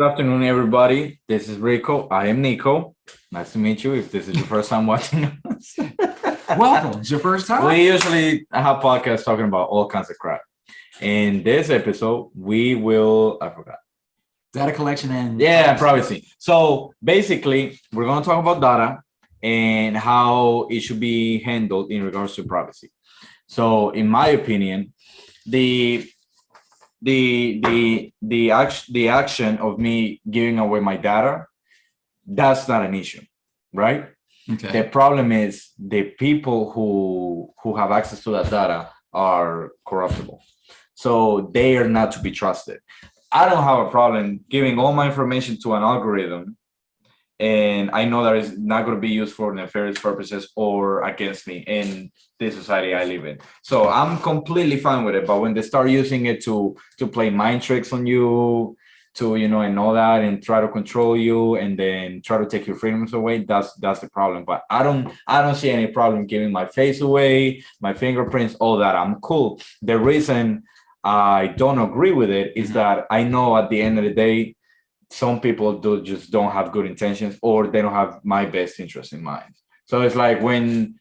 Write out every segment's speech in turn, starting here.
Good afternoon, everybody. This is Rico. I am Nico. Nice to meet you. If this is your first time watching us, Welcome. It's your first time? we usually have podcasts talking about all kinds of crap. In this episode, I forgot. Data collection and Privacy. So basically, we're going to talk about data and how it should be handled in regards to privacy. So, in my opinion, the the action of me giving away my data, that's not an issue, right? The Okay. problem is the people who have access to that data are corruptible, so they are not to be trusted. I don't have a problem giving all my information to an algorithm, and I know that it's not going to be used for nefarious purposes or against me in the society I live in. So I'm completely fine with it. But when they start using it to play mind tricks on you, and all that, and try to control you, and then try to take your freedoms away, that's the problem. But I don't see any problem giving my face away, my fingerprints, all that. I'm cool. The reason I don't agree with it is that I know at the end of the day, some people just don't have good intentions, or they don't have my best interest in mind. So it's like when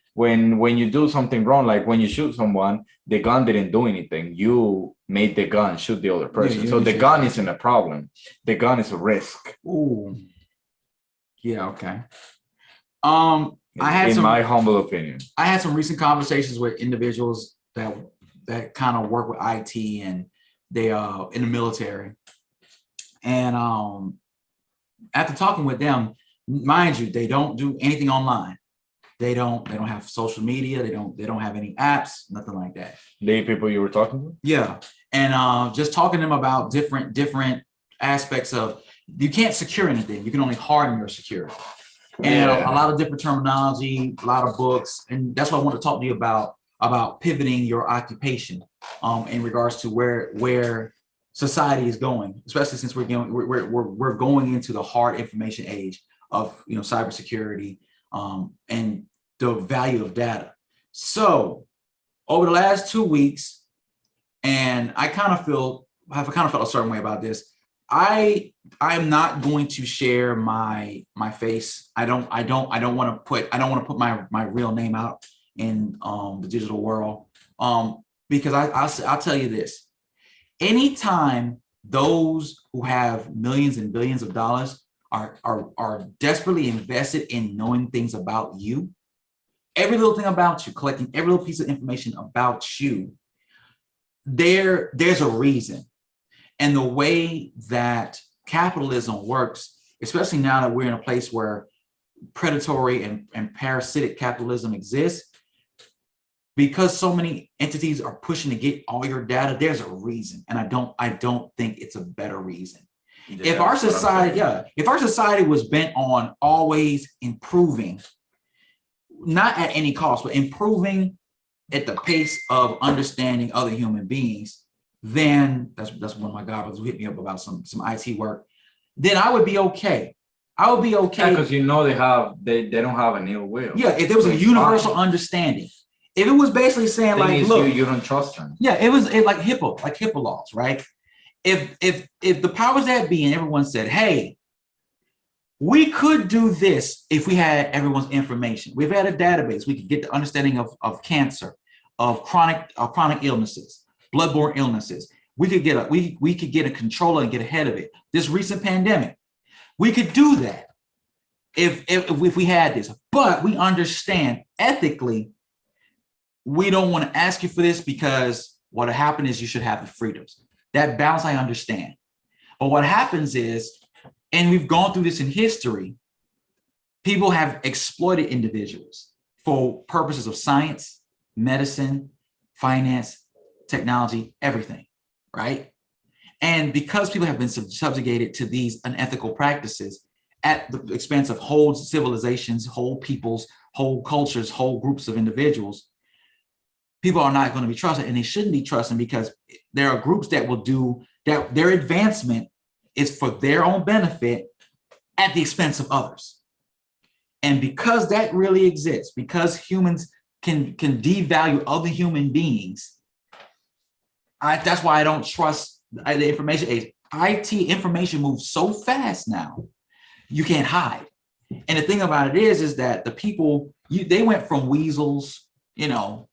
you do something wrong, like when you shoot someone, the gun didn't do anything. You made the gun shoot the other person. you So the initiated gun it. isn't a problem. The gun is a risk. Ooh. Yeah, okay. I had In some my humble opinion. I had some recent conversations with individuals that kind of work with IT, and they in the military. And after talking with them, mind you, they don't do anything online. They don't have social media, they don't have any apps, nothing like that. The people you were talking to? Yeah. And just talking to them about different aspects of, you can't secure anything, you can only harden your security. And a lot of different terminology, a lot of books, and that's what I want to talk to you about pivoting your occupation in regards to where society is going, especially since we're going into the hard information age of cybersecurity and the value of data. So over the last 2 weeks, and I kind of felt a certain way about this. I'm not going to share my face. I don't want to put my real name out in the digital world because I'll tell you this. Anytime those who have millions and billions of dollars are desperately invested in knowing things about you, every little thing about you, collecting every little piece of information about you, there's a reason. And the way that capitalism works, especially now that we're in a place where predatory and parasitic capitalism exists, because so many entities are pushing to get all your data, there's a reason. And I don't think it's a better reason. Yeah, If our society was bent on always improving, not at any cost, but improving at the pace of understanding other human beings, then that's one of my godbrothers who hit me up about some IT work. Then I would be okay. I would be okay. because they don't have an ill will. Yeah, if there was a universal understanding. If it was basically saying like, look, you don't trust them. Yeah, it like HIPAA laws, right? If the powers that be and everyone said, hey, we could do this if we had everyone's information. We've had a database. We could get the understanding of cancer, of chronic illnesses, bloodborne illnesses. We could get a controller and get ahead of it. This recent pandemic, we could do that if we had this. But we understand ethically, we don't want to ask you for this because what happened is you should have the freedoms. That balance I understand. But what happens is, and we've gone through this in history, people have exploited individuals for purposes of science, medicine, finance, technology, everything, right? And because people have been subjugated to these unethical practices at the expense of whole civilizations, whole peoples, whole cultures, whole groups of individuals, people are not going to be trusted, and they shouldn't be trusted because there are groups that will do that. Their advancement is for their own benefit at the expense of others. And because that really exists, because humans can devalue other human beings, that's why I don't trust the information age. IT information moves so fast now, you can't hide. And the thing about it is that the people, they went from weasels, to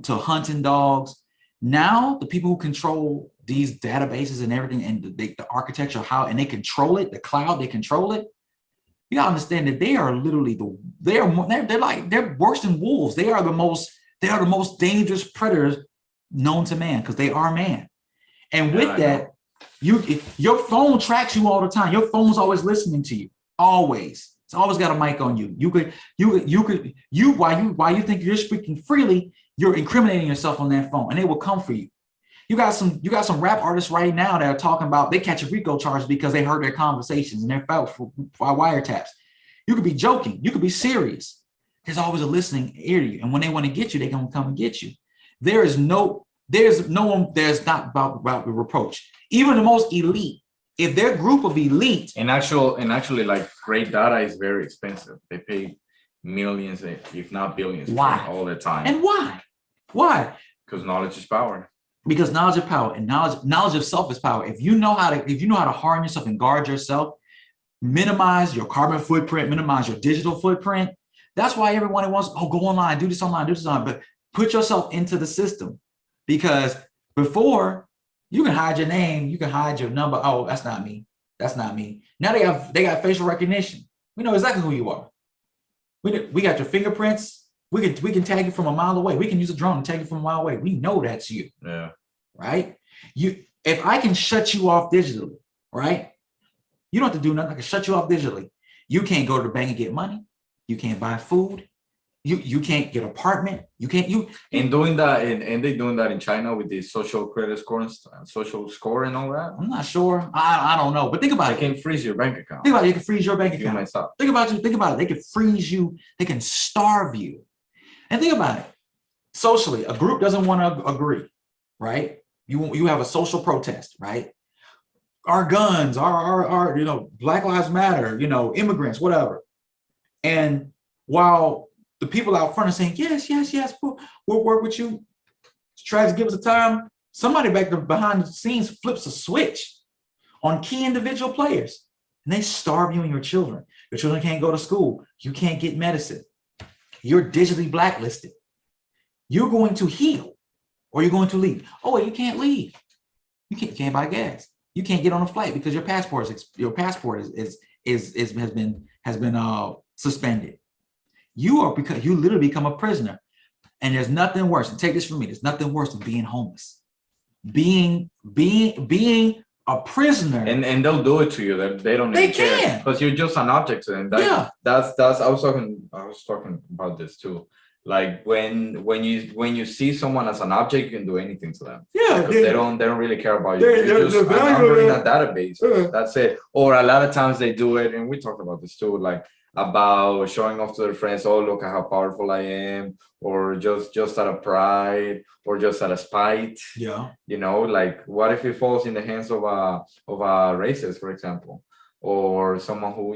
hunting dogs. Now the people who control these databases and everything, and the architecture, and they control it, the cloud, they control it. You gotta understand that they are literally they're worse than wolves. They are the most dangerous predators known to man, because they are man. And with that, your phone tracks you all the time. Your phone's always listening to you. Always. It's always got a mic on you. While you think you're speaking freely, you're incriminating yourself on that phone, and they will come for you. You got some rap artists right now that are talking about they catch a Rico charge because they heard their conversations and they're filed for wiretaps. You could be joking. You could be serious. There's always a listening ear to you. And when they want to get you, they're going to come and get you. There's not about the reproach. Even the most elite, if their group of elite. And actually, like, great data is very expensive. They pay millions, if not billions, all the time. And why? Why? Because knowledge is power. Because knowledge is power, and knowledge of self is power. If you know how to harden yourself and guard yourself, minimize your carbon footprint, minimize your digital footprint. That's why everyone wants, go online, do this online, but put yourself into the system. Because before, you can hide your name, you can hide your number. Oh, that's not me. That's not me. Now they got facial recognition. We know exactly who you are. We got your fingerprints. We can tag you from a mile away. We can use a drone and tag you from a mile away. We know that's you. Yeah. Right? If I can shut you off digitally, right? You don't have to do nothing. I can shut you off digitally. You can't go to the bank and get money. You can't buy food. You can't get an apartment. And doing that, and they doing that in China with the social credit score and social score and all that. I'm not sure. I don't know. But think about it. They can freeze your bank account. Think about it. They can freeze your bank account. Myself. Think about it. They can freeze you. They can starve you. And think about it. Socially, a group doesn't want to agree, right? You have a social protest, right? Our guns, our Black Lives Matter, immigrants, whatever. And while the people out front are saying, yes, we'll work with you, try to give us a time, somebody back there behind the scenes flips a switch on key individual players, and they starve you and your children. Your children can't go to school. You can't get medicine. You're digitally blacklisted. You're going to heal, or you're going to leave. Oh, wait, you can't leave. You can't buy gas. You can't get on a flight because your passport has been suspended. Because you literally become a prisoner. And there's nothing worse. And take this from me. There's nothing worse than being homeless. Being a prisoner. And they'll do it to you. They don't even care. Because you're just an object to them. That's I was talking about this too. Like when you see someone as an object, you can do anything to them. Yeah. Because they don't really care about you. You're just a number in a database. That's it. Or a lot of times they do it, and we talked about this too, like about showing off to their friends, oh, look at how powerful I am, or just out of pride, or just out of spite. Yeah. Like, what if it falls in the hands of a racist, for example, or someone who,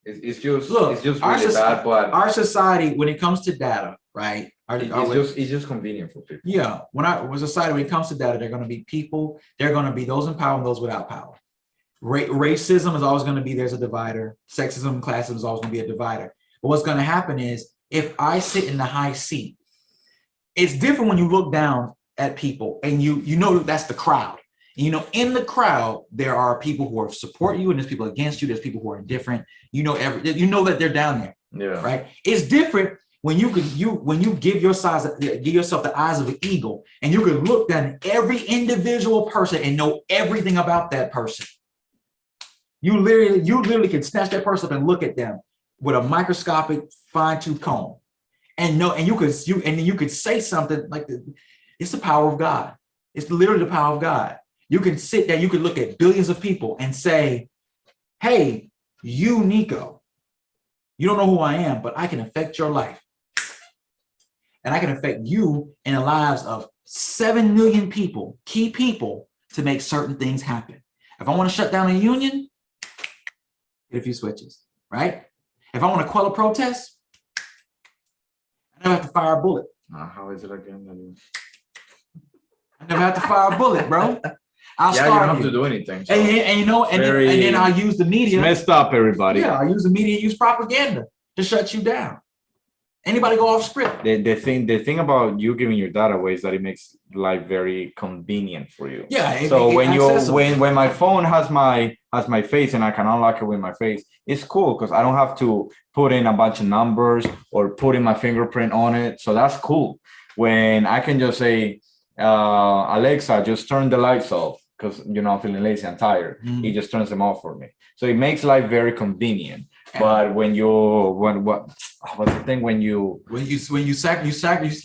it's just really bad. But our society, when it comes to data, right? It's just convenient for people. Yeah. When society, when it comes to data, they're going to be people. They're going to be those in power and those without power. Racism is always going to be, there's a divider. Sexism and classism is always going to be a divider. But what's going to happen is, if I sit in the high seat, it's different when you look down at people and you know that's the crowd. And, in the crowd, there are people who are support you, and there's people against you. There's people who are indifferent. You know that they're down there. Yeah. Right. It's different when you give yourself the eyes of an eagle, and you can look down at every individual person and know everything about that person. You literally can snatch that person up and look at them with a microscopic fine-tooth comb, and you could say something like, it's the power of God. It's literally the power of God. You can sit there, you could look at billions of people and say, hey, you, Nico, you don't know who I am, but I can affect your life. And I can affect you in the lives of 7 million people, key people, to make certain things happen. If I want to shut down a union, hit a few switches, right? If I want to quell a protest, I never have to fire a bullet. How is it again? I never have to fire a bullet, bro. I'll Yeah, you don't starve have you. to do anything. So And you know, and then I'll use the media. messed up, everybody. Yeah, I'll use the media, use propaganda to shut you down. Anybody go off script. The thing about you giving your data away is that it makes life very convenient for you. Yeah. So accessible. when my phone has my face and I can unlock it with my face, it's cool because I don't have to put in a bunch of numbers or put in my fingerprint on it. So that's cool. When I can just say, Alexa, just turn the lights off because I'm feeling lazy and tired. It just turns them off for me. So it makes life very convenient. But what's the thing when you sacrifice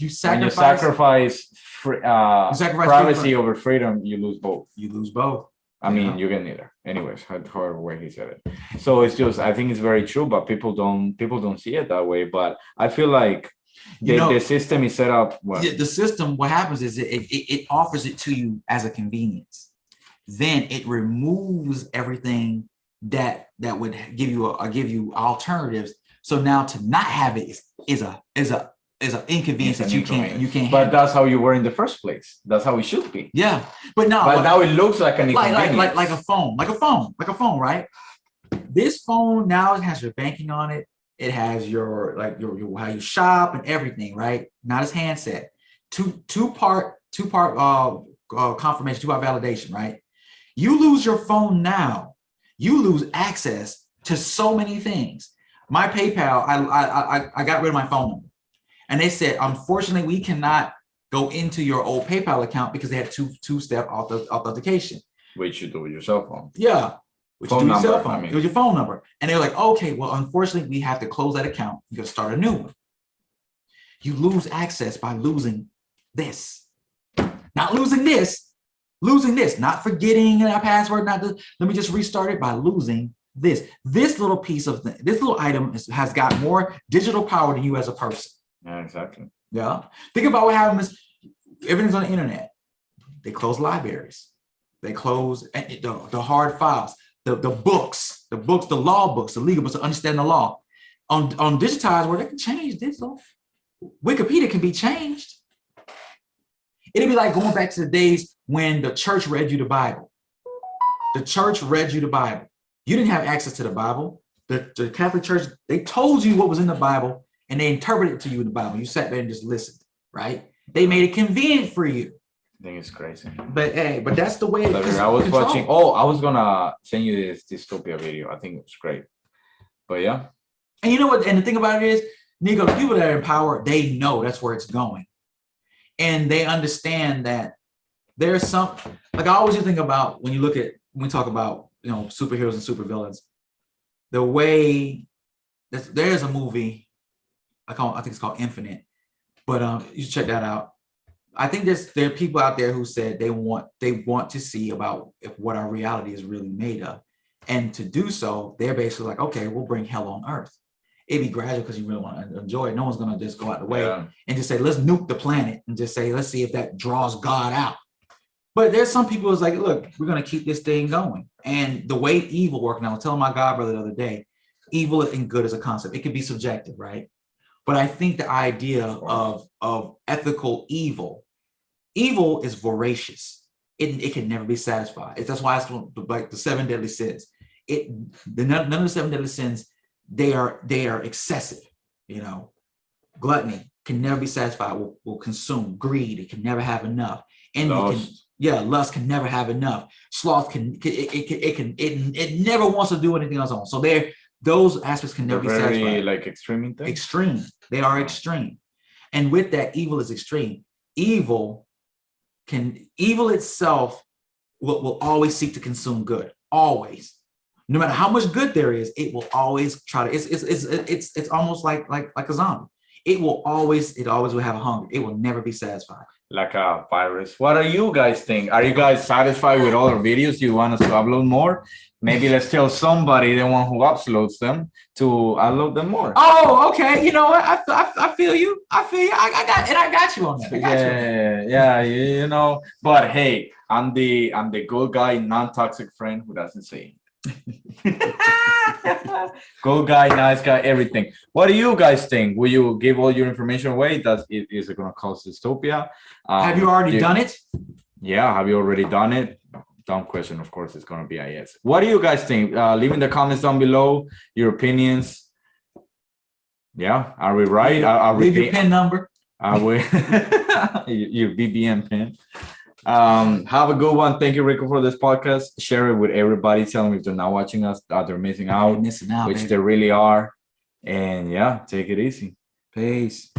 privacy over freedom, you lose both. You lose both. I mean, you get neither. Anyways, however way he said it. So it's just, I think it's very true, but people don't see it that way. But I feel like the system is set up well. The system, what happens is it offers it to you as a convenience. Then it removes everything that would give you alternatives. So now to not have it is an inconvenience that you can't. But that's how you were in the first place. That's how it should be. Yeah, but now it looks like an inconvenience. like a phone, right? This phone now, it has your banking on it. It has your how you shop and everything, right? Not as handset. Two-part confirmation, two-part validation, right? You lose your phone now, you lose access to so many things. My PayPal, I got rid of my phone number, and they said, unfortunately, we cannot go into your old PayPal account because they had two-step authentication. Which you do with your cell phone. Yeah. Phone number, cell phone. It was your phone number. And they were like, okay, well, unfortunately, we have to close that account. You got to start a new one. You lose access by losing this. Not losing this, not forgetting that password, let me just restart it by losing this. This little piece of this little item has got more digital power than you as a person. Yeah, exactly. Yeah. Think about what happens. Everything's on the internet. They close libraries. They close the hard files. The books, the law books, the legal books to understand the law. On digitized where they can change this. Wikipedia can be changed. It'd be like going back to the days when the church read you the Bible. The church read you the Bible. You didn't have access to the Bible. The Catholic Church, they told you what was in the Bible and they interpreted it to you in the Bible. You sat there and just listened, right? They made it convenient for you. I think it's crazy. But that's the way it is. I was watching. Oh, I was gonna send you this dystopia video. I think it was great. But yeah. And you know what? And the thing about it is, Nico, the people that are in power, they know that's where it's going. And they understand that there's some, like I always think about when we talk about, superheroes and supervillains, the way there's a movie, I think it's called Infinite, but you should check that out. I think there are people out there who said they want to see about what our reality is really made of. And to do so, they're basically like, okay, we'll bring hell on earth. It'd be gradual because you really want to enjoy it. No one's going to just go out the way and just say, let's nuke the planet and just say, let's see if that draws God out. But there's some people who's like, look, we're going to keep this thing going. And the way evil works, and I was telling my god brother the other day, evil and good is a concept. It could be subjective, right? But I think the idea of ethical evil is voracious. It can never be satisfied. That's why it's like the 7 deadly sins. None of the 7 deadly sins, they are excessive. Gluttony can never be satisfied. Will consume. Greed, it can never have enough. Envy lust can never have enough. Sloth it never wants to do anything else on. So those aspects can never be satisfied. Like extreme things. Extreme. They are extreme. And with that, evil is extreme. Evil itself will always seek to consume good. Always. No matter how much good there is, it will always try to. It's almost like a zombie. It always will have a hunger. It will never be satisfied. Like a virus. What do you guys think? Are you guys satisfied with all our videos? Do you want us to upload more? Maybe let's tell somebody, the one who uploads them, to upload them more. Oh, okay. You know what? I feel you. I got you on that. Yeah. But hey, I'm the good guy, non-toxic friend who doesn't say good guy, nice guy, everything. What do you guys think? Will you give all your information away? Is it going to cause dystopia? Have you already done it? Yeah, have you already done it? dumb question, of course, it's going to be a yes. What do you guys think? Leave in the comments down below your opinions. Yeah, are we right? Are we Leave your PIN number. Are we your BBM pin? Have a good one. Thank you, Rico, for this podcast. Share it with everybody. Tell them if they're not watching us that they're missing out, Missing out, which baby. they really are. And yeah, take it easy. Peace.